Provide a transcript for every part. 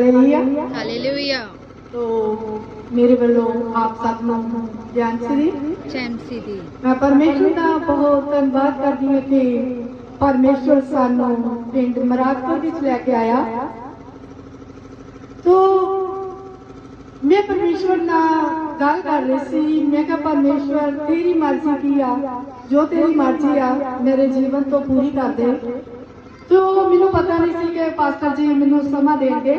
Hallelujah. Hallelujah. तो मेरे वालों आप सब ਨੂੰ ਚੈਂਸੀ ਦੀ मैं परमेश्वर का बहुत धन्यवाद करती हूँ कि परमेश्वर सानू पिंड मरादपुर विच लैके आया। तो मैं परमेश्वर ना गल कर रही सी, मैं कहा परमेश्वर तेरी मर्जी की आ, जो तेरी मर्जी आ मेरे जीवन तो पूरी कर दे। तो मैनू पता नहीं सी कि पास्टर जी मैनू समा देंगे,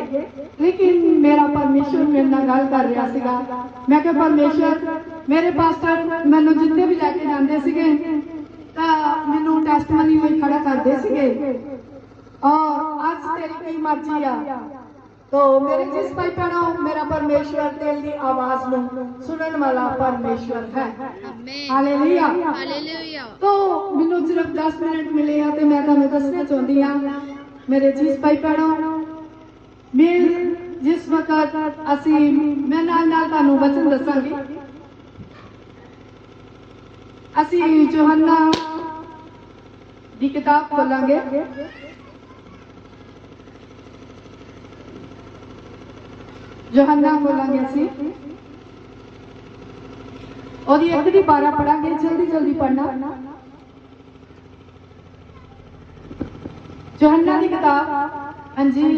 लेकिन मेरा परमेश्वर मेरे नाल गल कर रहा सीगा। मैं कहा परमेश्वर मेरे पास्टर मैनू जिथे भी लैके जाते सीगे तां मैनू टेस्टमनी होई खड़ा करते सीगे और अज तेरी की मर्जी आ। तो मेरे जिस भाई भैनों मेरा परमेश्वर दिल की आवाज नू सुनने वाला परमेश्वर है। Hallelujah hallelujah. तो मैनू सिर्फ 10 मिनट मिले हैं तो मैं तुहानू दसना चाहती हाँ मेरे जिस भाई भैनों मैं जिस वक्त असी मैं नाल तुहानू वचन दसांगी। असी यूहन्ना दी किताब खोलांगे। यूहन्ना खोलांगे असी और 1-12 पढ़ांगे। जल्दी जल्दी पढ़ना। यूहन्ना की किताब अंजील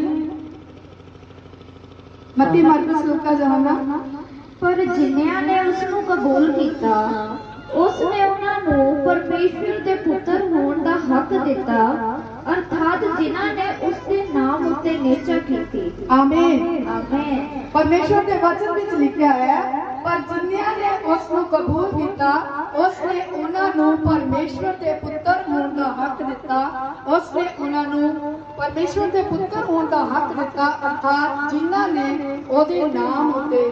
मत्ती मरकुस लूका यूहन्ना। पर जिन्नियां ने उसनू कबूल किया उसने उन्होंने परमेश्वर के पुत्र होने का हक दिता, अर्थात जिन्हां ने उसके नाम उत्ते निश्चय की। आमीन आमीन। परमेश्वर के वचन विच लिखा है पर जिन्नियां ने उसनू कबूल किया उसने उन्होंने परमेश्वर के पुत्र होने का हक दिता। उसने उन्होंने परमेश्वर के पुत्र होने का हक दिता, अर्थात जिन्हां ने ओदे नाम उत्ते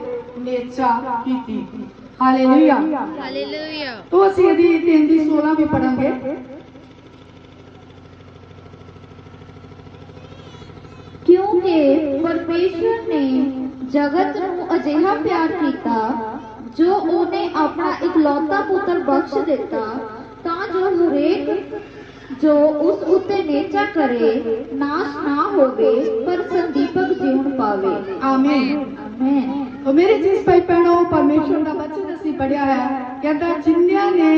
निश्चय की। Hallelujah hallelujah. तो असी यदि 3:16 भी पढ़ांगे। क्योंकि परमेश्वर ने जगत नू अजिहा प्यार किया जो उन्हें अपना इकलौता पुत्र बख्श दिता, तां जो हरेक जो उस उत्ते निश्चय करे नाश ना होवे पर संदीपक जीवन पावे। आमीन आमीन। तो मेरे जिस भाई भैनों परमेश्वर का वचन असी पढ़िया है, कहता जिन्नियां ने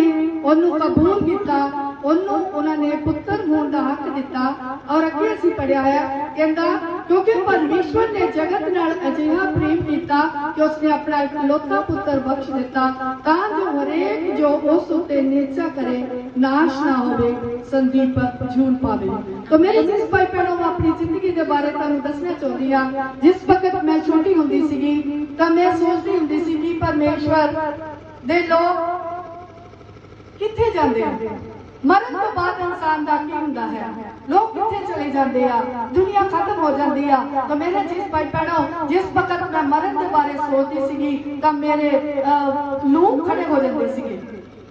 ओनू कबूल किया ओनू उन्होंने पुत्र होने का हक दिता। और अगे असी पढ़िया है कहता क्योंकि परमेश्वर ने जगत नाल अजिहा प्रेम किया कि उसने अपना इकलौता पुत्र बख्श दिता, तां जो हरेक जो उस उत्ते निश्चय करे नाश ना होवे संदीपक जीवन पावे। तो मेरे जिस भाई भैनों मैं अपनी जिंदगी के बारे तुहानू दसना चाहती हाँ। जिस वक्त मैं छोटी हुंदी सीगी तां मैं सोचदी हुंदी सी कि परमेश्वर दे लोग किथे जांदे हैं, मरण तो बाद इंसान का की हुंदा है, लोग किथे चले जाते हैं, दुनिया खत्म हो जाती है। तो मेरे जिस भाई भैनों जिस वक्त मैं मरण के बारे सोचती सीगी तां मेरे लूह खड़े हो जाते सीगे।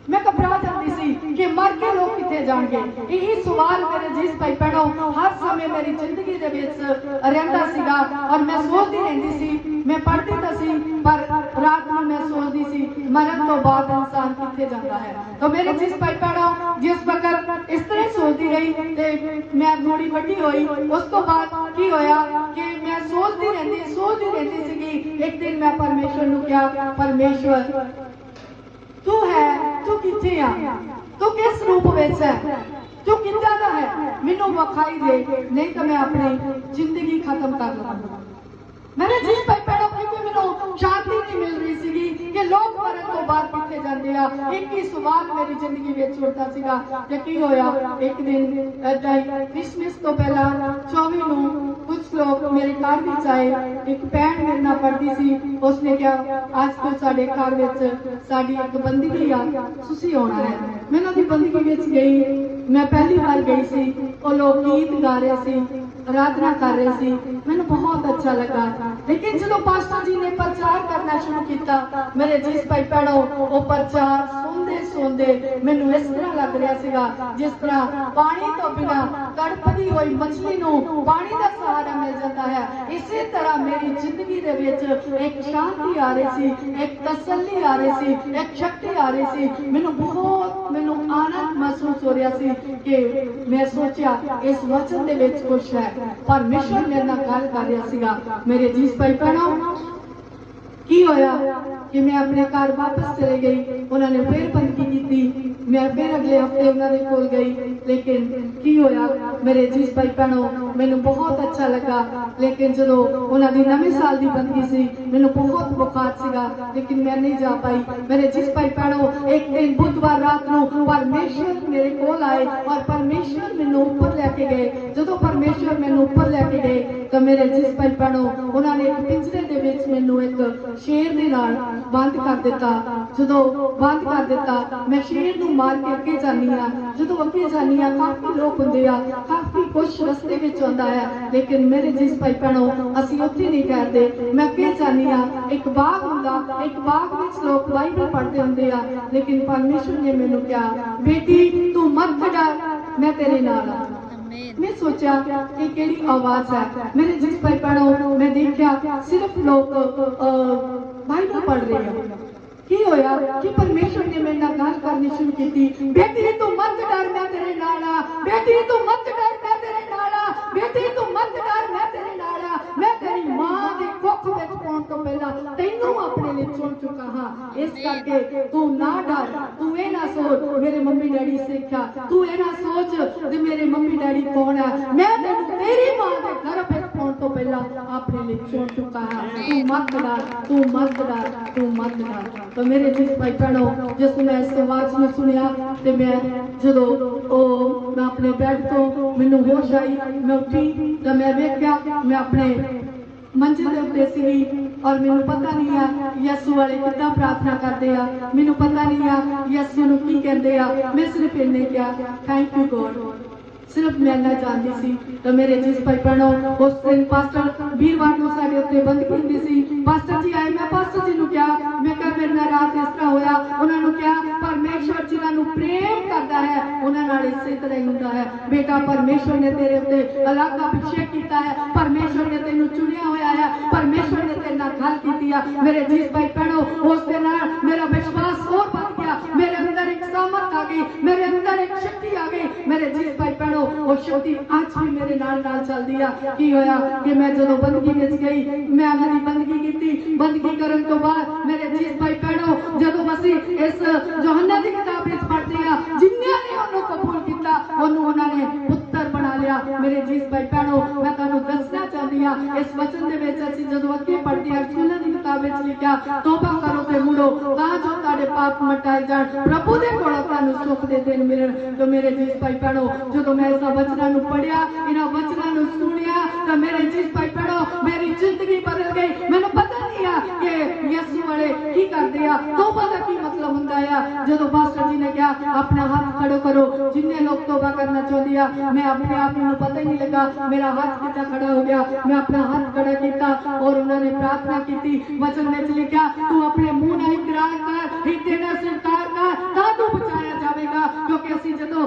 मैं घबरा जाती सी कि मर के लोग किथे जाणगे। यही सवाल मेरे जिस भाई भैनों हर समय मेरी जिंदगी दे विच रहिंदा सीगा और मैं सोचती रहंदी सी। मैं पढ़ती तो सी पर रात में मैं सोचती सी मरण तो बाद इंसान किथे जाता है। तो मेरे जिस भाई भैनों जिस वक्त इस तरह सोचती रही ते मैं थोड़ी वड्डी होई, उस तो बाद की होया कि मैं सोचती रहंदी सीगी। एक दिन मैं परमेश्वर नू कहा परमेश्वर तू है, तू किथे आ, तू किस रूप विच है, तू किद्दां दा है, मैनू विखाई दे, नहीं तो मैं अपनी जिंदगी खत्म कर लवांगा। मैंने जिस भाई भैनों क्योंकि मैनू शांति नहीं मिल रही सीगी कि लोग मरण तो बाद किथे जाते हैं। एक ही सवाल मेरी जिंदगी विच उठदा सीगा कि की होया। एक दिन ऐदां ही क्रिसमस तो पहला 24 नूं कुछ लोग मेरे घर विच आए। एक भैन मेरे नाल पढ़दी सी, उसने कहा आज तो साडे घर विच साडी एक बंदगी आ, तुसीं आउणा है। मैं उन्हां दी बंदगी विच गई। मैं पहली बार गई सी, वो लोग गीत गा रहे सी, आराधना कर रहे सी, मैंने बहुत अच्छा लगा। लेकिन जो पास्टर जी ने प्रचार करना शुरू किया मेरे जिस भाई भैनों वो प्रचार सुनते मैनू इस तरह लग रहा सीगा जिस तरह पानी तो बिना तड़पदी हुई मछली नू पानी का सहारा मिल जाता है। इसी तरह मेरी जिंदगी दे विच एक शांति आ रही सी, एक तसल्ली आ रही सी, एक शक्ति आ रही सी। मैनू बहुत आनंद महसूस महसूस हो रहा सी कि मैं सोचा इस वचन दे विच कुछ है, परमेश्वर मेरे नाल गल कर रहा सीगा। मेरे जीस भाई भैणों, की होया कि मैं अपने घर वापस चले गई, उन्होंने फिर बंदगी की, मैं फिर अगले हफ्ते उन्होंने कोल गई, लेकिन की होया मेरे जीस भाई भैणों, मैनू बहुत अच्छा लगा। लेकिन जो उन्होंने नवे साल की बंदगी सी, मैनू बहुत बुखार सीगा, लेकिन मैं नहीं जा पाई। मेरे जीस भाई भैणों, एक दिन बुधवार रात को परमेश्वर मेरे कोल आए और परमेश्वर मैनू ऊपर लैके गए। जो परमेश्वर मैनू ऊपर लैके गए तो मेरे जीस भाई भैणों, उन्होंने एक पिंजरे दे विच मैनू एक शेर दे नाल बंद कर दिता। जो बंद कर दिता, मैं शेर नू मार के अगे जानी हाँ। जो अगे जानी हाँ, काफी लोग होंदे आ, काफी कुछ रस्ते विच आउंदा है, लेकिन मेरे जीस भाई भैणों, असीं उत्थे नहीं ठहरदे। मैं अगे जानी हाँ, एक बाग हुंदा, एक बाग विच लोग बाइबल पढ़दे हुंदे आ, लेकिन परमेश्वर ने मैनू कहा, बेटी तू मत डर, मैं तेरे नाल आ। मैं सोचा कि केड़ी आवाज है। मेरे जिस भाई भैणों, मैं देखा सिर्फ लोग बाइबल पढ़ रहे हैं। की होया कि परमेश्वर ने मेरे नाल गल करनी शुरू की, बेटी तू मत डर, मैं तेरे नाल आ। बेटी तू मत डर, मैं तेरे नाल आ। बेटी तू मत डर, मैं तेरे नाल आ। मैं तेरी मां दे कुख विच पाउण तो पहला तैनू अपने लिए चुन चुका हां। इस करके तू ना डर, तू ये ना सोच मेरे मम्मी डैडी सिखा, तू ये ना सोच कि मेरे मम्मी डैडी कौन है। मैं तैनू तेरी मां दे गर्भ विच पाउण तो पहला अपने लिए चुन चुका हां। तू मत डर, तू मत डर, तू मत डर। तो मेरे जिस भाई भैणों, जिस मैं इस आवाज में सुनिया तो मैं जो मैं अपने बैड तो मैनू होश आई, मैं उठी तो मैं वेख्या मैं अपने मंच के उत्ते सी और मैनू पता नहीं आ यसू वाले कितना प्रार्थना करते आ, मैनू पता नहीं आ यसू नू की कहते आ। मैं सिर्फ इन्ने क्या थैंक यू गॉड, सिर्फ मैं ना जानती सी। तो मेरे जिस भाई भैणों, उस दिन पास्टर वीरवार को साडे उत्ते बंद कीती सी। पास्टर जी आए, मैं पास्टर जी नू क्या मैं कहा मेरे नाल रात इस तरह होया। उन्होंने क्या परमेश्वर जिन्हां नू प्रेम करता है उन्हां नाल इसे तरह ही हुंदा है। बेटा परमेश्वर ने तेरे उत्ते अलग अभिषेक कीता है, परमेश्वर ने तेनू चुनिया होया है, परमेश्वर ने तेरे नाल गल कीती है। मेरे जिस भाई भैणों, उस दे नाल मेरा विश्वास और बढ़ गया, मेरे अंदर एक सामर्थ आ गई, मेरे अंदर एक शक्ति आ गई। मेरे जिस भाई भैणों, वो शक्ति आज भी मेरे नाल चलदी आ। की होया कि मैं जो बंदगी विच गई, मैं अपनी बंदगी की, बंदगी करन तो बाद मेरे जीस भाई भैणों, जदों असीं इस यूहन्ना दी किताब विच पढ़दे आ, जिन्हां ने ओनू कबूल कीता ओनू उन्होंने पुत्र बना लिया। मेरे जीस भाई भैणों, मैं तुहानू दसना चाहती हां, इस वचन दे विच असीं जदों अगे पढ़दे आ, यूहन्ना दी किताब विच लिखिया, तौबा करो ते मुड़ो तां जो तुहाडे पाप मिटाए जाण, प्रभु दे कोलों तुहानू सुख दे दिन मिलण। तो मेरे जीस भाई भैणों, जदों मैं इस वचनां नू पढ़िया, इन्हां वचनां नू सुनिया, तो मेरे जीस भाई भैणों, मेरी जिंदगी बदल गई। मैनू पता नहीं आ कि यसू वाले की करते आ, तौबा का की मतलब हुंदा है। जदों पास्टर जी ने कहा अपना हाथ खड़ो करो, जिन्ने लोग तौबा करना चाहते आ, मैं अपने आप नू पता ही नहीं लगा मेरा हाथ कितना खड़ा हो गया। मैं अपना हाथ खड़ा किया और उन्होंने प्रार्थना की। वचन में लिखा, तू अपने मुंह नाल इकरार कर, हिरदे नाल स्वीकार कर, तां तू बचाया जाएगा। क्योंकि असीं जदों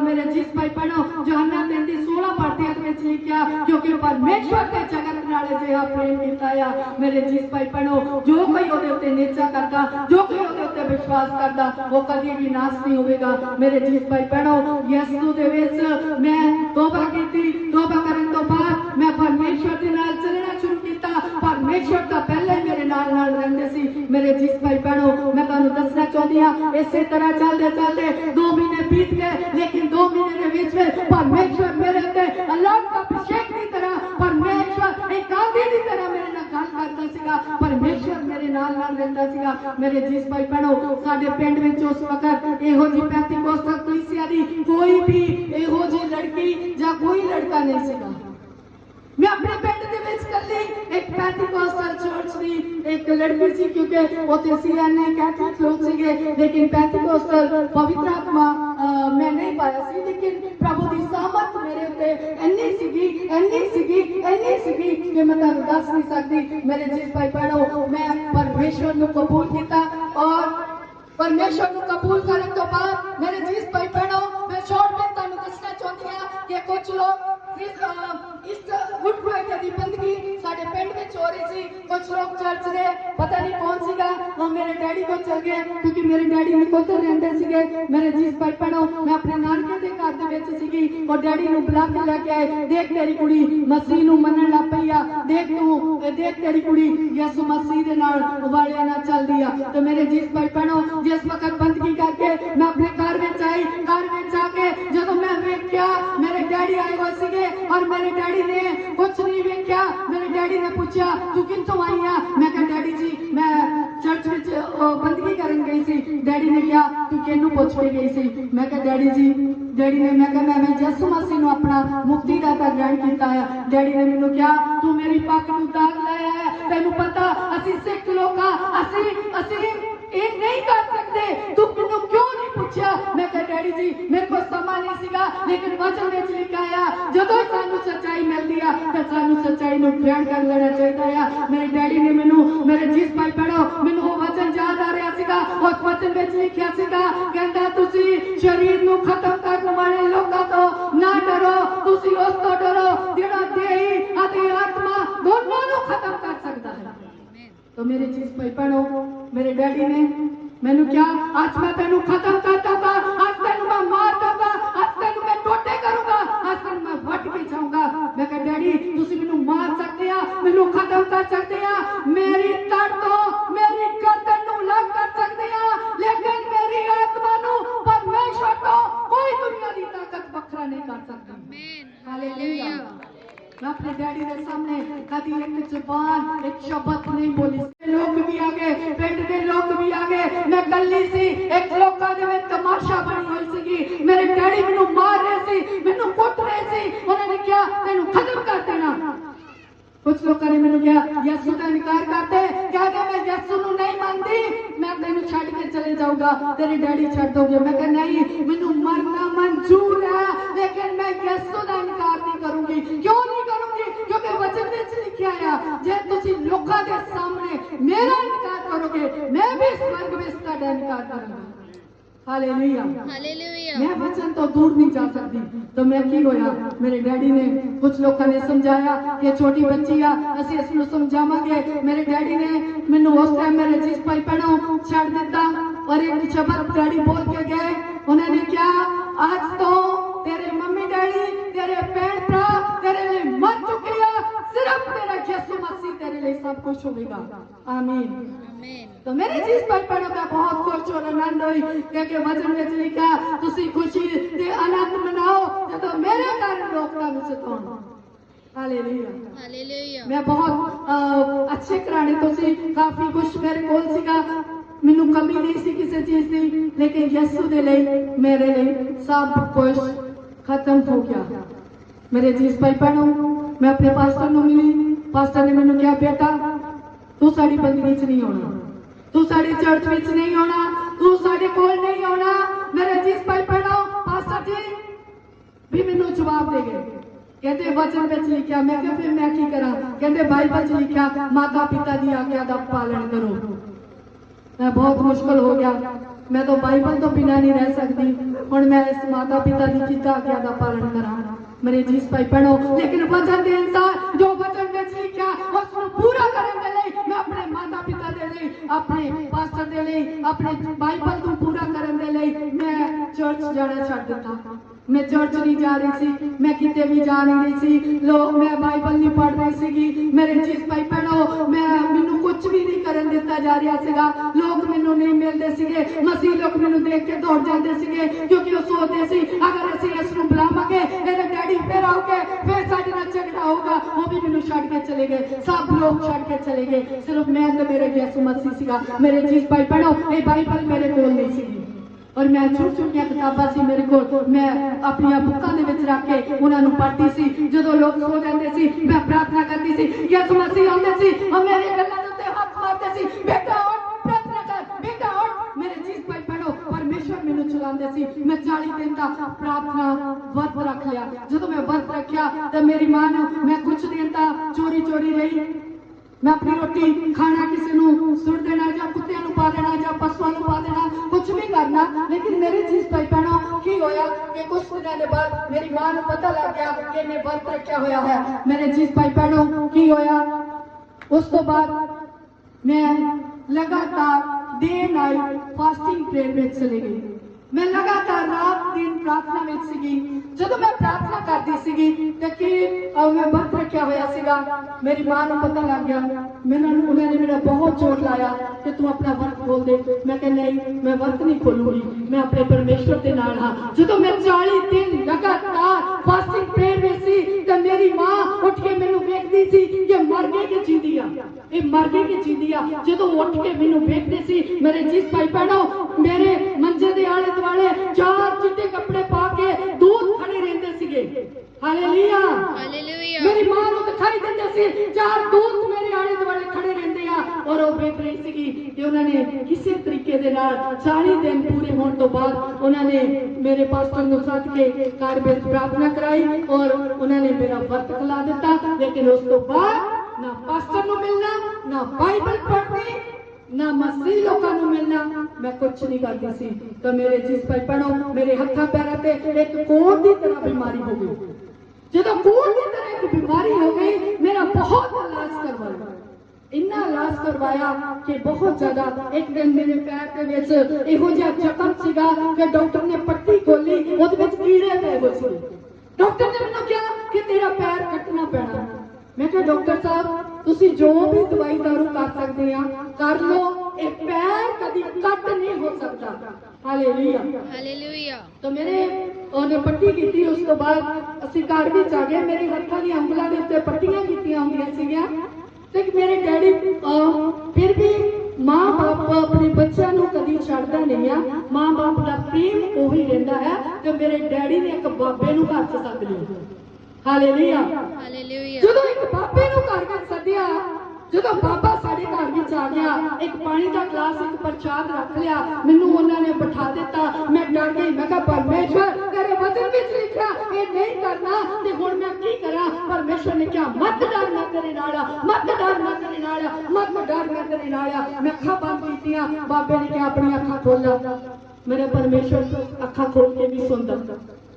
मेरे जिस भाई भैणों, यूहन्ना 3:16 पढ़ते हैं तो लिखा, क्योंकि परमेश्वर ने जगत नाल जिहा प्रेम कीता आ। मेरे जिस भाई भैणों, जो कोई ओहदे उत्ते निचा करदा, जो कोई ओहदे उत्ते विश्वास करदा, वो कभी भी नाश नहीं होवेगा। मेरे जिस भाई भैणों, यसू दे विच मैं तौबा कीती, तौबा करन तो बाद मैं परमेश्वर दे नाल चलना शुरू कीता। परमेश्वर दा पहले मेरे नाल रहंदे सी। मेरे जिस भाई भैणों, मैं तुहानू दसना चाहती हां, इसे तरह चलदे चलदे 2 महीने बीत गए, लेकिन 2 महीने के बीच में परमेश्वर मेरे उत्ते अलग अभिषेक की तरह, परमेश्वर एक आंधी की तरह मेरे नाल गल करदा सीगा, परमेश्वर मेरे नाल रहंदा सीगा। मेरे जिस भाई भैणों, साडे पिंड विच उस वक्त इहो जी पेंतीकोस्टल कलीसिया दी कोई भी इहो जी लड़की या कोई लड़का नहीं सीगा। मैं अपने पिंड दे विच कल्ली एक पेंतीकोस्टल चर्च दी एक लड़की सी, क्योंकि ओथे सीएनए कैथलिक लोग सीगे, लेकिन पेंतीकोस्टल पवित्र आत्मा मैं नहीं पाया सी। लेकिन प्रभु दी सामर्थ मेरे उत्ते इन्नी सीगी कि मैं तुहानू दस नहीं सकती। मेरे जिस भाई भैणों, मैं परमेश्वर नू कबूल कीता और परमेश्वर नू कबूल करने तो बाद मेरे जिस भाई भैणों, मैं शॉर्ट में तुहानू दसना चाहती हां कि कुछ लोग ਇਸ ਗੁੱਡ ਫਰਾਈਡੇ ਦੀ ਬੰਦਗੀ ਸਾਡੇ ਪਿੰਡ ਵਿੱਚ ਹੋ ਰਹੀ ਸੀ। ਕੁਝ ਲੋਕ ਚਰਚ ਦੇ ਪਤਾ ਨਹੀਂ ਕੌਣ ਸੀਗਾ ਉਹ ਮੇਰੇ ਡੈਡੀ ਕੋਲ ਚਲ ਗਏ ਕਿਉਂਕਿ ਮੇਰੇ ਡੈਡੀ ਨਿਕੋਦਰ ਰਹਿੰਦੇ ਸੀਗੇ। ਮੇਰੇ ਜਿਸ ਭਾਈ ਭੈਣੋ ਮੈਂ ਆਪਣੇ ਨਾਨਕੇ ਦੇ ਘਰ ਦੇ ਵਿੱਚ ਸੀਗੀ। ਉਹ ਡੈਡੀ ਨੂੰ ਬੁਲਾ ਕੇ ਲੈ ਕੇ ਆਏ, ਦੇਖ ਤੇਰੀ ਕੁੜੀ ਮਸੀਹ ਨੂੰ ਮੰਨਣ ਲੱਗ ਪਈ ਆ, ਦੇਖ ਤੇਰੀ ਕੁੜੀ ਯਿਸੂ ਮਸੀਹ ਦੇ ਨਾਲ ਵਾਲਿਆਂ ਨਾਲ ਚੱਲਦੀ ਆ। ਤੇ ਮੇਰੇ ਜਿਸ ਭਾਈ ਭੈਣੋ ਜਿਸ ਵਕਤ ਬੰਦਗੀ ਕਰਕੇ ਮੈਂ ਆਪਣੇ ਘਰ ਵਿੱਚ ਆਈ, ਘਰ ਵਿੱਚ ਆ ਕੇ ਜਦੋਂ ਮੈਂ ਵੇਖਿਆ ਮੇਰੇ ਡੈਡੀ ਆਏ ਹੋਏ ਸੀਗੇ और मेरे डैडी ने कुछ नहीं वेख्या। मेरे डैडी ने पूछा तू कितों आई आ? मैं कहा डैडी जी मैं चर्च विच बंदगी करन गई सी। डैडी ने कहा तू किहनू पुछ के गई सी? मैं कहा डैडी जी, डैडी ने मैं कहा मैं यीशु मसीह नूं अपना मुक्तिदाता ग्रहण कीता है। डैडी ने मैनूं कहा तू मेरी पग नूं दाग लाया है, तैनूं पता असीं सिख लोग असीं ये नहीं कर सकते, तू मैनूं क्यों नहीं पूछा? मैं कहा डैडी जी मेरे को समा नहीं सीगा लेकिन वचन विच लिखा है जदों सानू सच्चाई मिलती है तो सानू सच्चाई नूं ग्रहण कर लेना चाहिए है। मेरे डैडी ने मैनूं मेरे जिस भाई भैणो मैनूं वो वचन याद आ रहा सीगा। उस वचन विच लिखिया सीगा कहंदा तुसी शरीर नूं खत्म करन वाले लोकां तो ना डरो, तुसी उस तो डरो जिहड़ा देह अते आत्मा दोनों नूं खत्म कर सकदा है। तो मेरे जिस भाई भैणो मेरे डैडी ने मैनू क्या आज मैं तेनू खत्म कर दूंगा, आज तेनू मैं मार दूंगा, आज तेनू मैं टोटे करूंगा, आज तेनू मैं वट के जाऊंगा। मैं कहा डैडी तुसी मैनू मार सकते हैं, मैनू खत्म कर सकते हैं, मेरी तड़ तो मेरी गर्दन नू लग कर सकते हैं लेकिन मेरी आत्मा नू परमेश्वर तो कोई दुनिया की ताकत बखरा नहीं कर सकता। हालेलुया। मैं अपने डैडी के सामने कभी एक जुबान एक शब्द नहीं बोली। लोग भी आ गए, पिंड के लोग भी आ गए, मैं कल्ली सी एक लोकां दे विच तमाशा बनी हुई सीगी। मेरे डैडी मैनू मार रहे सी, मैनू कुट रहे सी, उन्होंने क्या तेनू खत्म कर देना। कुछ लोगों ने मैनू कहा यीशु का इनकार करते, कहते मैं यीशु नू नहीं मानती, मैं तेनू छड़ के चले जाऊंगा, तेरे डैडी छड़ दोगे। मैं कहा नहीं मैनू मरना मंजूर है लेकिन मैं यीशु का इनकार नहीं करूंगी। क्यों नहीं करूंगी? क्योंकि वचन में लिखा है जे तुसी लोकां दे सामने मेरा इनकार करोगे मैं भी स्वर्ग में इसका इनकार करूंगा। हालेलुया। हालेलुया। मैं वचन तो दूर नहीं जा सकती। तो मैं की होया मेरे डैडी ने कुछ लोगों ने समझाया कि छोटी बच्ची आ असि इसनू समझावांगे। मेरे डैडी ने मैनू उस टाइम मेरे जिस भाई भैणों छड़ दिता और एक शब्द डैडी बोल के गए। उन्होंने क्या आज तो तेरे मम्मी डैडी तेरे भैन भरा तेरे लिए मर चुके हैं, सिर्फ तेरा यीशु मसीह तेरे लिए सब कुछ होगा। आमीन। तो मेरे जिस भाई भैणों मैं बहुत खुश और आनंद हुई क्योंकि वचन में लिखा तुसी खुशी ते आनंद मनाओ जब मेरे कारण लोग तानू सताउण। हालेलुया। हालेलुया। मैं बहुत अच्छे कराने तुसी काफी कुछ मेरे कोल सीगा, मैनू कमी नहीं सी किसी चीज की, लेकिन यीशु दे लिए मेरे लिए सब कुछ खत्म हो गया। मेरे जिस भाई भैणों मैं अपने पास्टर नू मिली, पास्टर ने मैनू कहा बेटा तू साडी बंदगी च नहीं आना, तू साडी चर्च विच नहीं आना, तू साडे कोल नहीं आना। मेरे जिस भाई भैणों पास्टर जी भी मैनू जवाब दे गए, कहते वचन विच लिखा। मैं कहा फिर मैं की करा? कहते बाइबल च लिखा माता पिता की आज्ञा का पालन करो। मैं बहुत मुश्किल हो गया, मैं तो बाइबल तो बिना नहीं रह सकती, हुण मैं इस माता पिता की किद्दां आज्ञा का पालन करा? मेरे जिस भाई भैणों लेकिन वचन दे अनुसार जो वचन विच लिखा उसनूं पूरा करन दे लई मैं अपने माता पिता दे लई अपने पास्टर दे लई अपने बाइबल को पूरा करन दे लई मैं चर्च जाना छड्ड दिता। मैं चर्च नहीं जा रही सी, मैं किते भी जा नहीं रही सी, लोग मैं बाइबल नहीं पढ़ रही सीगी। मेरे जिस भाई भैणों मैनू कुछ भी नहीं करन दिता जा रहा सीगा, लोग मैनू नहीं मिलते सीगे, मसीह लोग मैनू देख के दौड़ जाते सीगे क्योंकि वो सोचते सी अगर असीं इसनूं बुलावांगे मेरे डैडी फिर आओगे फिर साडे नाल झगड़ा होगा। वो भी मैनू छड्ड के चले गए, सब लोग छड्ड के चले गए, सिर्फ मैं ते मेरे यीशु मसीह सीगा। मेरे जिस भाई भैणों ये बाइबल मेरे कोल नहीं सीगी और मैं छोटी छोटिया किताबां सी मेरे को, मैं अपनी बुकां दे विच रख के उन्हां नूं पढ़दी सी। जदों लोग सो जांदे सी मैं प्रार्थना करदी सी, यीशु मसीह आउंदे सी और मेरी गल्लां दे उत्ते हाथ मारदे सी, बेटा उठ प्रार्थना कर, बेटा उठ। मेरे जिस भाई भैणों परमेश्वर मैनूं चलांदे सी। मैं 40 दिन दा प्रार्थना वर्त रख लिया। जदों मैं वर्त रखिया ते मेरी मां नूं मैं कुछ दिन दा चोरी चोरी रही मैं अपनी रोटी खाना किसी नूं सुट देना या कुत्तियां नूं पा देना या पशुआं नूं पा देना, कुछ भी करना। लेकिन मेरी चीज भाई भैनों की होया कि कुछ दिनों के बाद मेरी मां नूं पता लग गया कि इन्हें व्रत रखा होया है। मेरे चीज भाई भैनों की होया, उस तो बाद मैं लगातार डे नाइट फास्टिंग प्रेयर में चली गई। मैं लगातार रात दिन प्रार्थना में सीगी। जब मैं प्रार्थना करती सीगी ते कि मैं व्रत रखा होया सीगा, मेरी मां को पता लग गया। उन्होंने मेरा बहुत जोर लाया कि तू अपना व्रत खोल दे। मैं कह नहीं, मैं व्रत नहीं खोलूंगी, मैं अपने परमेश्वर के नाल हां। जब मैं 40 दिन लगातार फास्टिंग प्रेयर में सी ते मेरी मां उठ के मैनू वेखदी सी कि मर गई कि जींदी आ, ये मर गई कि जींदी आ। जदों उठ के मैनू वेखदे सी मेरे जिस भाई भैनों, मेरे मंजे दे आले दुआले 4 चिट्टे कपड़े पा के दूध खड़े रहंदे सीगे। Hallelujah, hallelujah. मेरी मां नूं दिखाई दिंदे सी 4 दूध मेरे आले दुआले खड़े रहंदे आ और वो वेख रही सीगी कि उन्होंने किसी तरीके दे नाल 40 दिन पूरे होने तो बाद उन्होंने मेरे पास्टर नूं सद के घर विच प्रार्थना कराई और उन्होंने मेरा व्रत खिला दिता। लेकिन उस तो बाद ना पास्टर नूं मिलना, ना बाइबल पढ़नी, ना मसीह लोगों को मिलना, मैं कुछ नहीं करती सी। तो मेरे जिस भाई भैनों, मेरे हत्था पैरों पे एक कोड़ की तरह बीमारी हो गई। जब कोड़ की तरह एक बीमारी हो गई, मेरा बहुत इलाज करवाया, इन्ना इलाज करवाया कि बहुत ज्यादा। एक दिन मेरे पैर के विच इहो जिहा जख्म सीगा कि डॉक्टर ने पट्टी खोली, उहदे विच कीड़े पै गए सी। डॉक्टर ने मैनूं कहा कि तेरा पैर कटना पैना। मैं कहा डॉक्टर साहब, तुसी जो भी दवाई दारू कर सकते हैं कर लो, एक पैर कभी कट नहीं हो सकता। Hallelujah, hallelujah. तो मेरे उन्हें पट्टी की। उस तो बाद असीं घर विच आ गए। मेरे हत्थां दी अंगलां दे उत्ते पट्टियां कीतियां होंदियां सीगियां। ते मेरे डैडी फिर भी मां बाप अपने बच्चों को कभी छड्डदा नहीं है। मां बाप का प्रेम उही रहिंदा है। तो मेरे डैडी ने एक बाबे नूं घर च सद लिया। Hallelujah, hallelujah. ਜਦੋਂ ਇੱਕ ਬਾਬੇ ਨੂੰ ਘਰ ਵਿੱਚ ਸੱਦਿਆ, ਜਦੋਂ ਬਾਬਾ ਸਾਡੇ ਘਰ ਵਿੱਚ ਆ ਗਿਆ, ਇੱਕ ਪਾਣੀ ਦਾ ਗਲਾਸ, ਇੱਕ ਪ੍ਰਸ਼ਾਦ ਰੱਖ ਲਿਆ, ਮੈਨੂੰ ਉਹਨਾਂ ਨੇ ਬਿਠਾ ਦਿੱਤਾ। ਮੈਂ ਡਰ ਗਈ। ਮੈਂ ਕਿਹਾ ਪਰਮੇਸ਼ਵਰ, ਤੇਰੇ ਵਚਨ ਵਿੱਚ ਲਿਖਿਆ ਇਹ ਨਹੀਂ ਕਰਨਾ, ਤੇ ਹੁਣ ਮੈਂ ਕੀ ਕਰਾਂ? ਪਰਮੇਸ਼ਵਰ ਨੇ ਕਿਹਾ ਮਤ ਡਰ, ਮੈਂ ਤੇਰੇ ਨਾਲ ਆ, ਮਤ ਡਰ, ਮੈਂ ਤੇਰੇ ਨਾਲ ਆ, ਮਤ ਡਰ, ਮੈਂ ਤੇਰੇ ਨਾਲ ਆ। ਮੈਂ ਅੱਖਾਂ ਬੰਦ ਕੀਤੀਆਂ। ਬਾਬੇ ਨੇ ਕਿਹਾ ਆਪਣੀ ਅੱਖਾਂ ਖੋਲ। मेरे परमेश्वर अखा खोल के भी सुनता।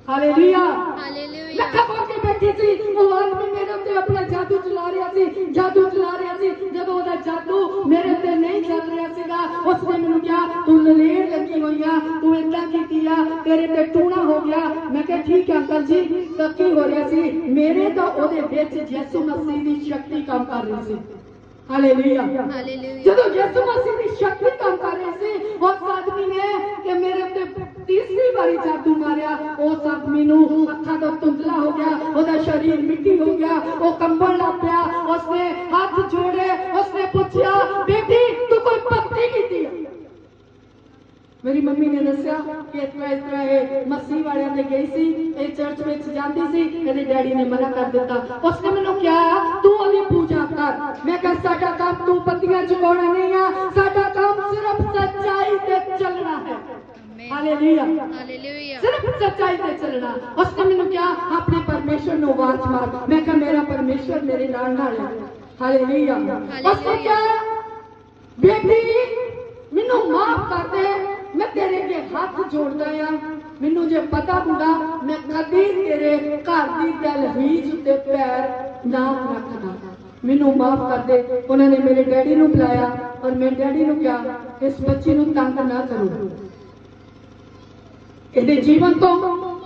Hallelujah, hallelujah. अखा खोल के बैठी सी। वो आदमी मेरे उत्ते अपना जादू चला रहा सी, जादू चला रहा सी। जब ओदा जादू मेरे उत्ते नहीं चल रहा सीगा, उसने मैनूं कहा तू ललेर लगी हुई आ, तू इदां कीती आ, तेरे ते टूणा हो गया। मैं कहा ठीक है अंकल जी, तो की हो रहा सी? मेरे तो ओदे विच यीशु मसीह दी शक्ति काम कर रही सी। Hallelujah, hallelujah. जब यीशु मसीह की शक्ति काम कर रही थी, उस आदमी ने कि मेरे उत्ते तीसरी बारी जादू मारिया। उस आदमी नूं अखां तो धुंधला हो गया, ओदा शरीर मिट्टी हो गया, वो कंबण लग पिया। उसने हाथ जोड़े, उसने पूछा बेटी तू कोई भक्ति कीती है? मेरी मम्मी ने दस्या कि इतना ये मसीह वालियां दे गई सी, ये चर्च विच जांदी सी, मेरे डैडी ने मना कर दिता। उसने मैनूं कहा तू ओदी पूजा कर। मैं कहा साडा काम तू पत्तियां चुकाउणा नहीं आ, साडा काम सिर्फ सच्चाई ते चलना है। Hallelujah, hallelujah. सिर्फ सच्चाई ते चलना। उसने मैनूं कहा अपने परमेश्वर नूं आवाज मार। मैं कहा मेरा परमेश्वर मेरे नाल नाल है। हालेलुया। उसने कहा बेटी मैनूं माफ कर दे, मैं तेरे के हाथ जोड़दा आ। मैनूं जे पता हुंदा मैं कदी तेरे घर दी दहलीज उत्ते पैर ना रखदा। मैनूं माफ कर दे। उन्होंने मेरे डैडी नूं बुलाया और मेरे डैडी नूं कहा इस बच्ची नूं तंग ना करो, इहदे जीवन तो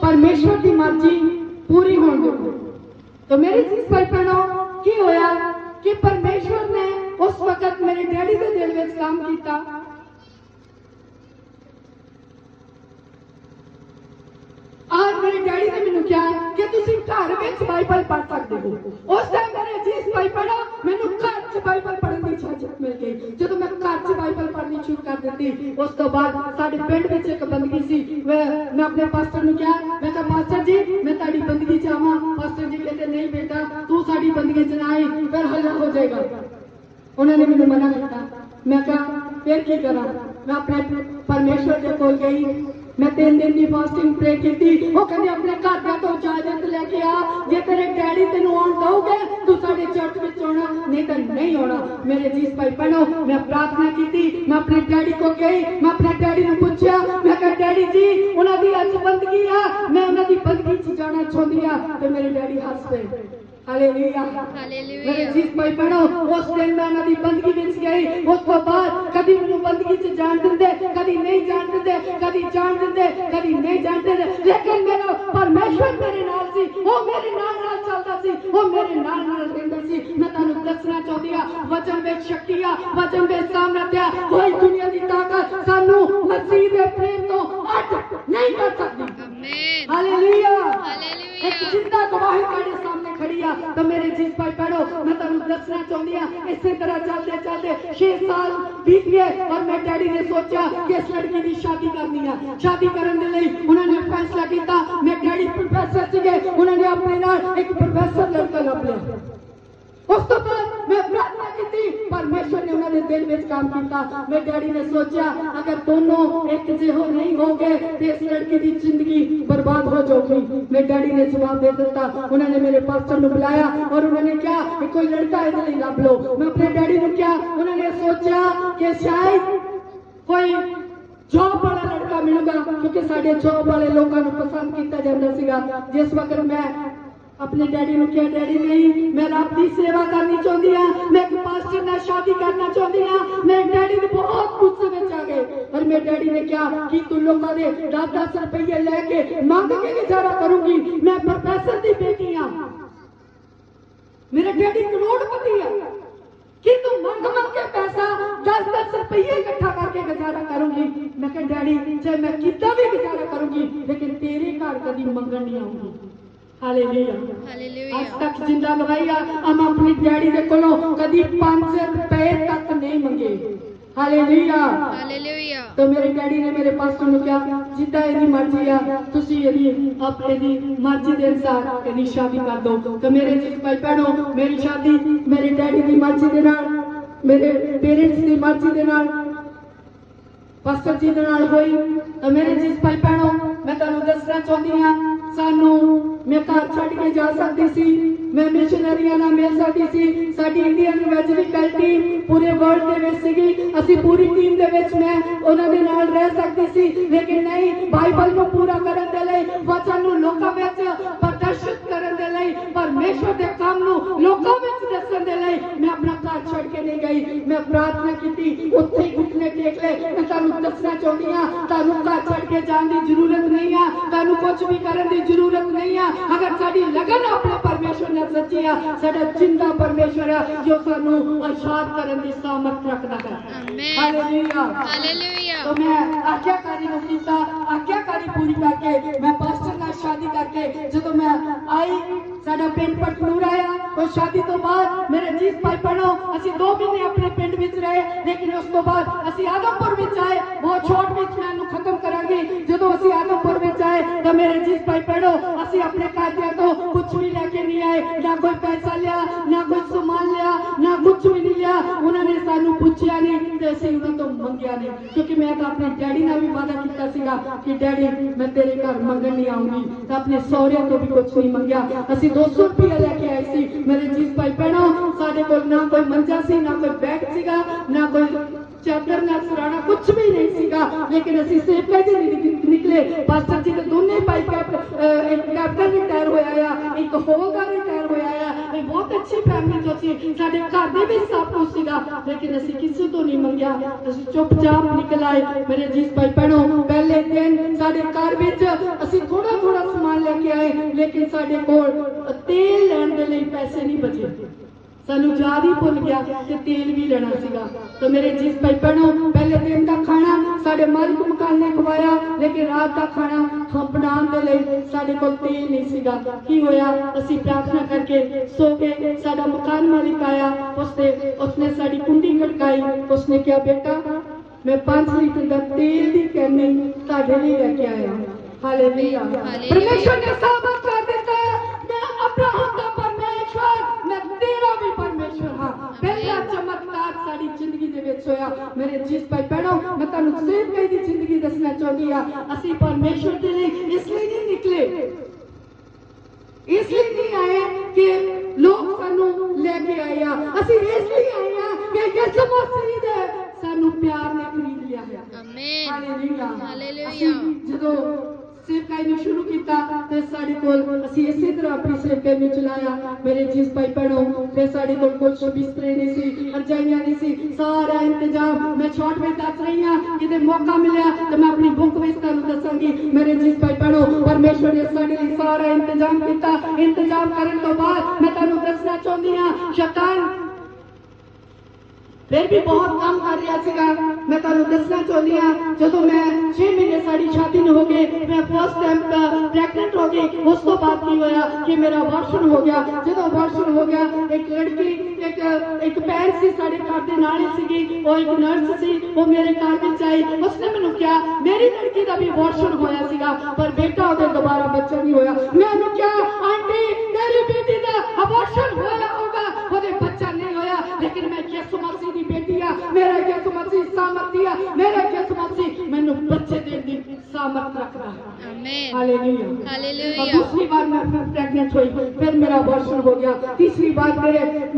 परमेश्वर की मर्जी पूरी होने दो। तो मेरे जिस भाई बहनों की होया कि परमेश्वर ने उस वक्त मेरे डैडी के दिल में काम किया। आज मेरे डैडी ने मैनूं कहा कि तुसीं घर विच बाइबल पढ़ सकते हो। उस टाइम मेरे जिस भाई बहनों मैनूं घर च बाइबल पढ़न की इजाजत मिल गई। जब मैं घर च बाइबल पढ़नी शुरू कर दी, उस तो बाद साडे पिंड विच एक बंदगी सी। मैं अपने पास्टर नूं कहा, मैं कहा पास्टर जी मैं तुहाडी बंदगी च आवां। पास्टर जी कहते नहीं बेटा तू साडी बंदगी च ना आई, फिर हल्ला हो जाएगा। उन्होंने मैनूं मना किया। मैं कहा फिर की करा? मैं अपने परमेश्वर के कोल गई। मैं 3 दिन की फास्टिंग प्रे की थी। वो कहते अपने घरदियां तो इजाजत लेके आ, जे तेरे डैडी तेनू आउण दऊगे तू साडे चर्च विच आउणा, नहीं तो नहीं आउणा। मेरे जीस भाई बहनों, मैं प्रार्थना की थी, मैं अपने डैडी को गई, मैं अपने डैडी ने पूछा, मैं कहा डैडी जी उन्हां दी अज बंदगी आ, मैं उन्हां दी बंदगी च जाना चाहुंदी आ, ते मेरे डैडी हस पे। हालेलुया। मेरे जीस भाई बहनों, उस दिन मैं उन्हां दी बंदगी विच गई। उस तो बाद कदी मैनू बंदगी च जान दिंदे, कदी नहीं जान दिंदे, कदी जान दिंदे, कदी नहीं जान दिंदे, लेकिन मेरा परमेश्वर मेरे नाल सी, वो मेरे नाल चलदा सी, वो मेरे नाल रहंदा सी। मैं तुहानू दसना चाहती आ, वचन विच शक्ति आ, वचन विच सामर्थ आ, कोई दुनिया दी ताकत सानू मसीह दे प्रेम तो हट नहीं कर सकती। आमीन। हालेलुया। हालेलुया। एक जिंदा गवाही मेरे सामने खड़ी आ। तो मेरे जीस भाई बहनों, मैं तुहानू दसना चाहती आ, इसी तरह चलते चलते 6 साल बीत गए और मैं डैडी ने सोचा कि इस लड़की की शादी करनी है। शादी करने के लिए उन्होंने फैसला किया। मैं डैडी प्रोफेसर सीगे, उन्होंने अपने नाल एक प्रोफेसर लड़का लभ लिया। उस तो बाद मैं प्रार्थना की थी, परमेश्वर ने उन्होंने दिल में काम किया। मैं डैडी ने सोचा अगर दोनों एक जिहो नहीं होंगे तो इस लड़की की जिंदगी बर्बाद हो जाएगी। मैं डैडी ने जवाब दे दिता। उन्होंने मेरे पास्टर को बुलाया और उन्होंने क्या कि कोई लड़का इधर लभ लो। मैं अपने डैडी ने क्या, उन्होंने सोचा कि शायद कोई जॉब वाला लड़का मिलेगा, क्योंकि साडे जॉब वाले लोगों को पसंद किया जाता सीगा। जिस वक्त मैं अपने डैडी ने क्या, डैडी नहीं मैं रब की सेवा करनी चाहती हाँ, मैं एक पास्टर नाल शादी करना चाहती हाँ। मेरे डैडी ने बहुत गुस्से में आ गए और मेरे डैडी ने क्या कि तू लोगों ने 10-10 रुपये लेके मांग के गुजारा करूंगी, मैं प्रोफेसर की बेटी हाँ। मेरे डैडी करोड़पति है कि तू मांग के पैसा 10-10 रुपये इकट्ठा करके गुजारा करूंगी। मैं कहा डैडी चाहे मैं कितना भी गुजारा करूंगी, लेकिन तेरे घर कभी मंगन नहीं आऊंगी। हालेलुया। आज तक जिंदा गवाही हम अपनी डैडी दे कोलों कभी 5 रुपए तक नहीं मंगे। हालेलुया। हालेलुया। तो मेरे डैडी ने मेरे पास सुनो क्या, जिद्दां इहदी मर्जी आ तुसी इहदी अपने दी मर्जी दे अनुसार इहदी शादी कर दो। तो मेरे जिस भाई बहनों, मेरी शादी मेरे डैडी दी मर्जी दे नाल, मेरे पेरेंट्स दी मर्जी दे नाल, पास्टर जी दे नाल होई। तो मेरे जिस भाई बहनों, मैं तुहानू दसना चाहती हां, सानू मैं घर छड़ के जा सकती सी, मैं मिशनरियां नाल मिल सकती सी, साडी इंडियन इवेंजलिकलिटी पूरे वर्ल्ड दे विच सीगी, असी पूरी टीम दे विच मैं उन्हां दे नाल रह सकती सी। लेकिन नहीं, बाइबल को पूरा करन दे लई, वचन नू लोकां विच प्रदर्शित करन दे लई, परमेश्वर दे काम नू लोकां विच दसण दे लई मैं अपना घर छड़ के नहीं गई। मैं प्रार्थना कीती, उत्थे ही घुटने टेक ले। मैं तुहानू दसना चाहती हां, तुहानू घर छड़ के जाण दी जरूरत नहीं है, तुहानू कुछ भी करन दी जरूरत नहीं है। अगर साडी लगन अपने परमेश्वर ने सच्ची है, साडा जिंदा परमेश्वर है जो सानू आजाद करन दी सामर्थ रखदा है। आमीन। हालेलुया। हालेलुया। तो मैं आज्ञाकारी नू कीता, आज्ञाकारी पूरी करके मैं पास्टर नाल शादी करके जदों मैं आई, साडा पिंड पटनूर आया। और शादी तो बाद मेरे जीस भाई बहनों, असी 2 महीने अपने पिंड विच रहे, लेकिन उस तो बाद असी आदमपुर विच आए। बहुत छोट विच मैं इहनू खत्म करांगी। जदों असी आदमपुर विच आए तो मेरे जीस भाई बहनों, असी अपने घरदियां तो कुछ भी लेके नहीं आए, ना कोई पैसा लिया, ना कोई सामान लिया, ना कुछ भी नहीं लिया। उन्होंने सानू पूछया नहीं ते असी उन्हां तो मंगिया नहीं, क्योंकि मैं तो अपने डैडी नाल भी वादा कीता सीगा कि डैडी मैं तेरे घर मंगन नहीं आऊंगी। तो अपने सौहरिਆਂ तो भी कुछ नहीं मंगिया। असी 200 रुपया लेके आए सी। मेरे जीस भाई बहनों, साडे कोल ना कोई मंजा सी, ना कोई बैग सीगा, ना कोई चादर, ना सराना, कुछ भी नहीं सीगा। लेकिन असी सेवका जी निकले। पास्टर जी के दोनों भाई एक कैप्टन रिटायर होया आ, एक हौलदार रिटायर होया आ। एक बहुत अच्छी फैमिली जो सी, साडे घर दे भी सब कुछ सीगा, लेकिन असी किसी तो नहीं मंगिया। असी चुपचाप निकल आए। मेरे जीस भाई बहनों, पहले दिन साडे घर विच असी थोड़ा थोड़ा सामान लेके आए, लेकिन साडे कोल तेल लैण दे लई पैसे नहीं बचे। सानू याद ही भुल गया कि तेल भी लेना सीगा। तो मेरे जीस भाई बहनों, पहले दिन का खाना साडे मालिक मकान ने खवाया, लेकिन रात का खाना हम बनाने दे लई साडे कोल तेल नहीं सीगा। की होया, असी प्रार्थना करके सो गए। साडा मकान मालिक आया, उसने साडी कुंडी खड़काई। उसने क्या, बेटा मैं 5 लीटर का तेल दी कैनी तुहाडे लई लेके आया। हालेलुया। परमेश्वर ने साबित कर दिता, मैं अब्राहम का परमेश्वर, मैं तेरा भी परमेश्वर हां। पहला चमत्कार साडी जिंदगी दे विच होया। मेरे जीस भाई भैणों, मैं तुहानू सेवकाई दी जिंदगी दसना चाहती हाँ। असीं परमेश्वर दे लई इसलिए नहीं निकले, इसलिए नहीं आए कि लोग सानू लेके आए आ, असीं इसलिए आए आ कि यीशु मसीह दे सानू प्यार ने खरीद लिया है। आमीन हालेलुया। हालेलुया। ਜਦੋਂ सेवकाई ਨੂੰ शुरू किया ਤੇ ਸਾਡੇ ਕੋਲ ਅਸੀਂ ਇਸੇ ਤਰ੍ਹਾਂ ਆਪਣੀ सेवकाई ਨੂੰ ਚਲਾਇਆ। ਮੇਰੇ जीस भाई भैणों, फिर ਸਾਡੇ ਕੋਲ ਕੁਝ ਬਿਸਤਰੇ ਨਹੀਂ ਸੀ, ਰਜਾਈਆਂ ਨਹੀਂ ਸੀ, ਸਾਰਾ ਇੰਤਜ਼ਾਮ मैं शॉर्ट में दस रही हाँ। किते मौका मिलिया तो मैं अपनी बुक में तुहानू दसांगी। मेरे जीस भाई भैणों, परमेश्वर ने साडे लई सारा इंतजाम किया। इंतजाम करन तो बाद मैं तुहानू दसना चाहती हाँ, शैतान फिर भी बहुत काम कर रहा सीगा। मैं तुहानू दसना चाहती हाँ, जदों मैं 6 महीने साड़ी शादी न हो गए, मैं फर्स्ट टाइम प्रैगनेंट हो गई। उस तो बाद की होया कि मेरा अबॉर्शन हो गया। जदों अबॉर्शन हो गया, एक लड़की एक भैन सी साडे घर दे नाल ही सीगी, वो एक नर्स सी, वो मेरे घर विच आई। उसने मैनू कहा मेरी लड़की का भी अबॉर्शन होया सीगा, पर बेटा ओदे दोबारा बच्चा नहीं होया। मैं उन्हें कहा आंटी मेरी बेटी का अबॉर्शन होया होगा, ओदे बच्चा नहीं होया, लेकिन मैं यीशु मसीह दी बेटी आ, मेरा यीशु मसीह सामर्थ दिया, मेरा यीशु मसीह मैनू बच्चे देने दी सामर्थ रखता है। आमीन हालेलुया। हालेलुया। दूसरी बार मैं प्रेग्नेंट हुई, फिर मेरा अबॉर्शन हो गया। तीसरी बार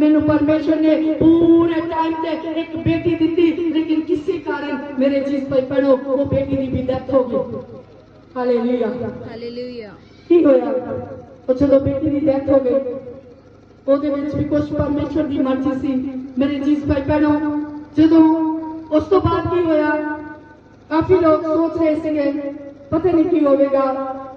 मैनू परमेश्वर ने पूरे टाइम से एक बेटी दी, लेकिन किसी कारण मेरे जीस भाई भैणों वो बेटी की भी डेथ हो गई। हालेलुया। हालेलुया। की होया ਉਹ ਜਦੋਂ बेटी की डेथ हो गई, ਉਹਦੇ ਵਿੱਚ ਵੀ ਕੁਝ परमेश्वर की मर्जी सी। मेरे जीस भाई भैणों, ਜਦੋਂ उस तो बाद की होया, काफी लोग सोच रहे थे पता नहीं की होगा,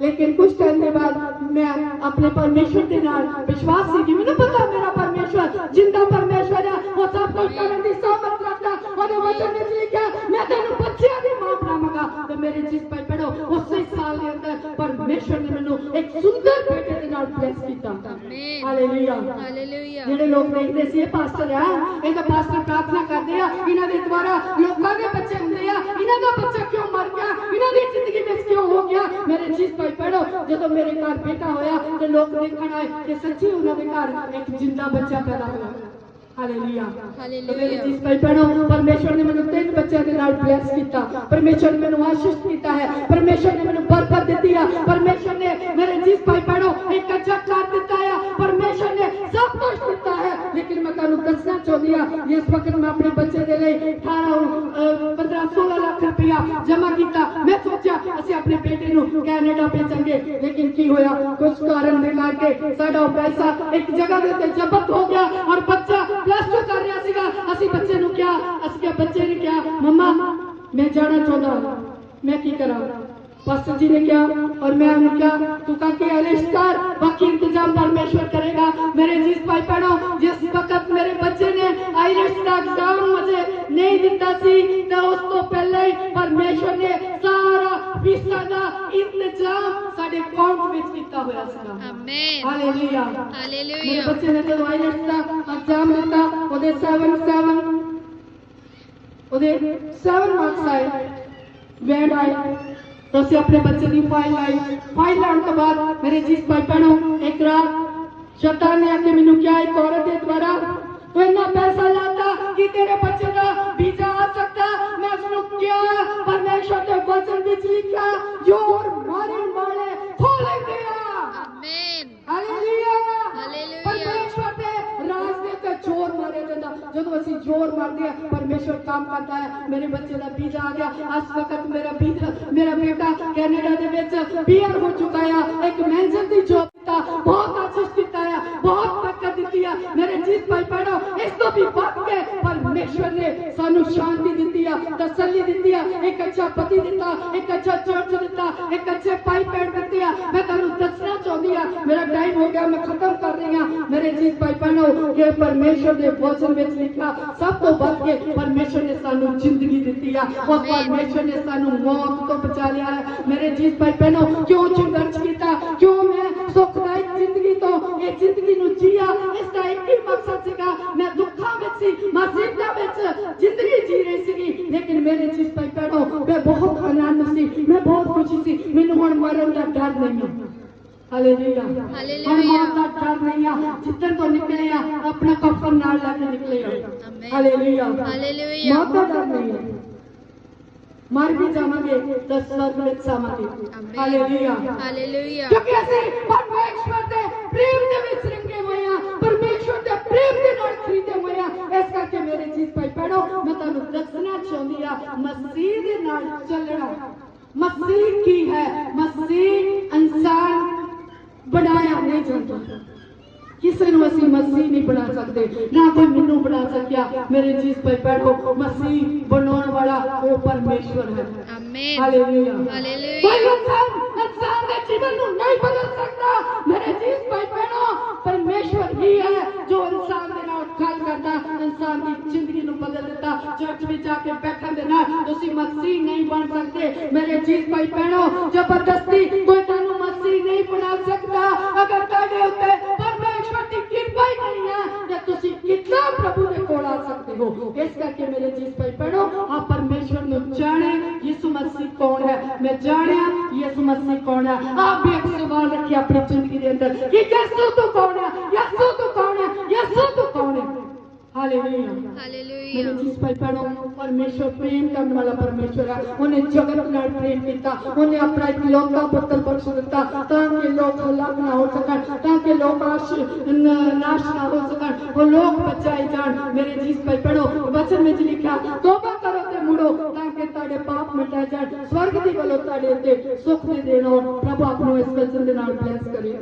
लेकिन कुछ टाइम के बाद मैं अपने परमेश्वर के नाल विश्वास सी कि मैंने पता मेरा परमेश्वर जिंदा परमेश्वर है, वो सब कुछ करने की सामर्थ रखता। और वचन में लिखा मैं तेनू बच्चियां दी मां बनावांगा। तो मेरे जीस भाई भैणों, उसी साल के अंदर परमेश्वर ने मैनू एक सुंदर बेटे के नाल ब्लेस कीता। आमीन हालेलुया। हालेलुया। ਜਿਹੜੇ ਲੋਕ ਦੇਖਦੇ ਸੀ ਇਹ ਪਾਸਟਰ ਆ, ਇਹ ਤਾਂ ਪਾਸਟਰ ਪ੍ਰਾਰਥਨਾ ਕਰਦੇ ਆ, ਇਹਨਾਂ ਦੇ ਦੁਆਰਾ ਲੋਕਾਂ ਦੇ ਬੱਚੇ ਹੁੰਦੇ ਆ, ਇਹਨਾਂ ਦਾ ਬੱਚਾ ਕਿਉਂ ਮਰ ਗਿਆ, ਇਹਨਾਂ ਦੀ ਜ਼ਿੰਦਗੀ ਵਿੱਚ ਕਿਉਂ ਹੋ ਗਿਆ। ਮੇਰੇ जीस भाई भैणों, ਜਦੋਂ ਮੇਰੇ ਘਰ ਬੇਟਾ ਹੋਇਆ ਤੇ ਲੋਕ ਦੇਖਣ ਆਏ ਕਿ ਸੱਚੀ ਉਹਨਾਂ ਦੇ ਘਰ ਇੱਕ ਜਿੰਦਾ ਬੱਚਾ ਪੈਦਾ ਹੋਇਆ। हालेलुया। मेरे जीस भाई भैणों, परमेश्वर ने मैनू 3 बच्चों के नाल ब्लेस किया, परमेश्वर ने मैनू आशीष किया है, परमेश्वर ने मैनू बरकत दी है, परमेश्वर ने मेरे जीस भाई भैणों एक अच्छा घर दिता है, परमेश्वर ने सब कुछ दिता है। लेकिन मैं तुहानू दसना चाहती हाँ, इस वक्त मैं अपने बच्चे के लिए 15-16 लाख रुपया जमा किया। मैं सोचा असीं अपने बेटे नू कैनेडा भेजांगे, लेकिन की होया कुछ कारण दे करके साडा पैसा एक जगह दे उत्ते जब्त हो गया और बच्चा +2 कर रहा सीगा। असीं बच्चे नू क्या बच्चे ने क्या मम्मा मैं जाना चाहता, मैं की करा। पास्टर जी ने क्या और मैं उन्हें क्या तू काके आलिश कर, बाकी इंतजाम परमेश्वर करेगा। मेरे जीस भाई भैणों, जिस वक्त मेरे बच्चे ने आईलेट्स का एग्जाम मुझे नहीं दिता सी तो उस तो पहले ही परमेश्वर ने सारा फीसा का इंतजाम साडे अकाउंट विच कीता होया सीगा। आमीन हालेलुया। हालेलुया। मेरे बच्चे ने जब आईलेट्स का एग्जाम दिता, ओदे 7 मार्क्स आए, बैंड आए। तो असीं अपने बच्चे की फाइल लाई। फाइल लाने तो बाद मेरे जीस भाई भैणों, एक रात शैतान ने आके मैनू क्या एक औरत के द्वारा तो इतना पैसा लाता कि तेरे बच्चे का वीजा आ सकता। मैं उसको क्या परमेश्वर के वचन विच लिखा जोर मारे वाले खोले गया। आमीन हालेलुया। हालेलुया। परमेश्वर के राज दे ते जोर मारे जांदा। जदों असीं जोर मारते हैं परमेश्वर काम करता है। मेरे बच्चे का वीजा आ गया। इस वक्त मेरा बेटा कैनेडा दे विच पीआर हो चुका है। एक मैनेजर की जॉब दिता, बहुत आशीष दिता है, बहुत बरकत दी है। मेरे जीस भाई भैणों, इस तो भी बढ़ के परमेश्वर ने सानू शांति दी है, तसल्ली दी है, एक अच्छा पति दिता, एक अच्छा चर्च दिता, एक अच्छे भाई बहन दिते है। मैं तुहानू दसना चाहती हूं, मेरा टाइम हो गया, मैं खत्म कर रही हूं। मेरे जीस भाई भैणों, ये परमेश्वर ने वचन में लिखा सब तो बढ़ के परमेश्वर ने सानू जिंदगी दी है और परमेश्वर ने सानू मौत तो बचा लिया है। मेरे जीस भाई भैणों, क्यों संघर्ष किया, क्यों मैं सुखदायक जिंदगी तो ये जिंदगी नू जिया, इसका एक ही मकसद सीगा। मैं दुखा विच सी, मुसीबतां विच जिंदगी जी रही सी, लेकिन मेरे जीस भाई भैणों मैं बहुत आनंद सी, मैं बहुत खुशी सी। मैनू हुण मरन दा डर नहीं है। Hallelujah hallelujah. ਹੁਣ ਮੌਤ ਦਾ ਡਰ ਨਹੀਂ ਆ, ਜਿੱਦਣ ਤੋਂ ਨਿਕਲੇ ਆ ਆਪਣਾ ਕਫਨ ਨਾਲ ਲੈ ਕੇ ਨਿਕਲੇ ਆ। ਆਮੇਨ। Hallelujah hallelujah. ਮੌਤ ਦਾ ਡਰ ਨਹੀਂ ਆ, ਮਰ ਵੀ ਜਾਵਾਂਗੇ ਤਾਂ ਸਵਰਗ ਵਿੱਚ ਜਾਵਾਂਗੇ। ਆਮੇਨ। Hallelujah hallelujah. ਕਿਉਂਕਿ ਅਸੀਂ ਪਰਮੇਸ਼ਵਰ ਦੇ ਪ੍ਰੇਮ ਦੇ ਵਿੱਚ ਰੰਗੇ ਹੋਏ ਆ, ਪਰਮੇਸ਼ਵਰ ਦੇ ਪ੍ਰੇਮ ਦੇ ਨਾਲ ਖਰੀਦੇ ਹੋਏ ਆ। ਇਸ ਕਰਕੇ ਮੇਰੇ ਚੀਜ਼ ਭਾਈ ਭੈਣੋ, ਮੈਂ ਤੁਹਾਨੂੰ ਦੱਸਣਾ ਚਾਹੁੰਦੀ ਆ ਮਸੀਹ ਦੇ ਨਾਲ ਚੱਲਣਾ। ਮਸੀਹ ਕੀ ਹੈ? ਮਸੀਹ ਇਨਸਾਨ ਬਣਾਇਆ ਨਹੀਂ ਜਾਂਦਾ। ਕਿਸੇ ਨੂੰ ਅਸੀਂ ਮਸੀਹ ਨਹੀਂ ਬਣਾ ਸਕਦੇ, ਨਾ ਕੋਈ ਮੈਨੂੰ ਬਣਾ ਸਕਿਆ। ਮੇਰੇ ਚੀਜ਼ ਭਾਈ ਭੈਣੋ, ਮਸੀਹ ਬਣਾਉਣ ਵਾਲਾ ਉਹ ਪਰਮੇਸ਼ਵਰ ਹੈ। ਆਮੇਨ। Hallelujah hallelujah. ਕੋਈ ਇਨਸਾਨ ਦੇ ਜੀਵਨ ਨੂੰ ਨਹੀਂ ਬਦਲ ਸਕਦਾ। ਮੇਰੇ ਚੀਜ਼ ਭਾਈ ਭੈਣੋ, ਪਰਮੇਸ਼ਵਰ ਹੀ ਹੈ ਜੋ ਇਨਸਾਨ ਦੇ ਨਾਲ ਗੱਲ ਕਰਦਾ, ਇਨਸਾਨ ਦੀ ਜ਼ਿੰਦਗੀ ਨੂੰ ਬਦਲ ਦਿੱਤਾ। ਚਰਚ ਵਿੱਚ ਜਾ ਕੇ ਬੈਠਣ ਦੇ ਨਾਲ ਤੁਸੀਂ ਮਸੀਹ ਨਹੀਂ ਬਣ ਸਕਦੇ। ਮੇਰੇ ਚੀਜ਼ ਭਾਈ ਭੈਣੋ, ਜ਼ਬਰਦਸਤੀ ਕੋਈ ਤੁਹਾਨੂੰ ਮਸੀਹ ਨਹੀਂ ਬਣਾ ਸਕਦਾ। ਅਗਰ ਤੁਹਾਡੇ ਉੱਤੇ ਪਰਮੇਸ਼ਵਰ ਦੀ ਕਿਰਪਾ ਹੀ ਨਹੀਂ ਹੈ ਤਾਂ ਤੁਸੀਂ ਕਿੱਦਾਂ ਪ੍ਰਭੂ ਦੇ ਕੋਲ ਆ ਸਕਦੇ ਹੋ? ਇਸ ਕਰਕੇ ਮੇਰੇ ਚੀਜ਼ ਭਾਈ ਭੈਣੋ, ਆ ਪਰਮੇਸ਼ਵਰ ਨੂੰ ਜਾਣੇ। ਯਿਸੂ ਮਸੀਹ ਕੌਣ ਹੈ? ਮੈਂ ਜਾਣਿਆ ਯਿਸੂ ਮਸੀਹ ਕੌਣ ਹੈ। ਆਪ ਵੀ ਇੱਕ ਸਵਾਲ ਰੱਖਿਆ ਆਪਣੀ ਜ਼ਿੰਦਗੀ ਦੇ ਅੰਦਰ ਕਿ ਯਿਸੂ ਤੂੰ ਕੌਣ ਹੈ? ਯਿਸੂ ਤੂੰ ਕੌਣ ਹੈ? ਯਿਸੂ ਤੂੰ ਕੌਣ ਹੈ? Hallelujah hallelujah. ਮੇਰੇ ਚੀਜ਼ ਭਾਈ ਭੈਣੋ, ਪਰਮੇਸ਼ਵਰ ਪ੍ਰੇਮ ਕਰਨ ਵਾਲਾ ਪਰਮੇਸ਼ਵਰ ਹੈ। ਉਹਨੇ ਜਗਤ ਨਾਲ ਪ੍ਰੇਮ ਕੀਤਾ, ਉਹਨੇ ਆਪਣਾ ਇਕਲੌਤਾ ਪੁੱਤਰ ਬਖਸ਼ ਦਿੱਤਾ ਤਾਂ ਕਿ ਲੋਕ ਹਲਾਕ ਨਾ ਹੋ ਸਕਣ, ਤਾਂ ਕਿ ਲੋਕ ਨਾਸ਼ ਨਾ ਹੋ ਸਕਣ, ਉਹ ਲੋਕ ਬਚਾਏ ਜਾਣ। ਮੇਰੇ ਚੀਜ਼ ਭਾਈ ਭੈਣੋ, ਵਚਨ ਵਿੱਚ ਲਿਖਿਆ ਤੋਬਾ ਕਰੋ ਤੇ ਮੁੜੋ ਤਾਂ ਕਿ ਤੁਹਾਡੇ ਪਾਪ ਮਿਟਾਏ ਜਾਣ, ਸਵਰਗ ਦੀ ਵੱਲੋਂ ਤੁਹਾਡੇ ਉੱਤੇ ਸੁੱਖ ਦੇ ਦੇਣ। ਪ੍ਰਭੂ ਆਪ ਨੂੰ ਇਸ ਵਚਨ ਦੇ ਨਾਲ ਬਲੈਸ ਕਰੇ।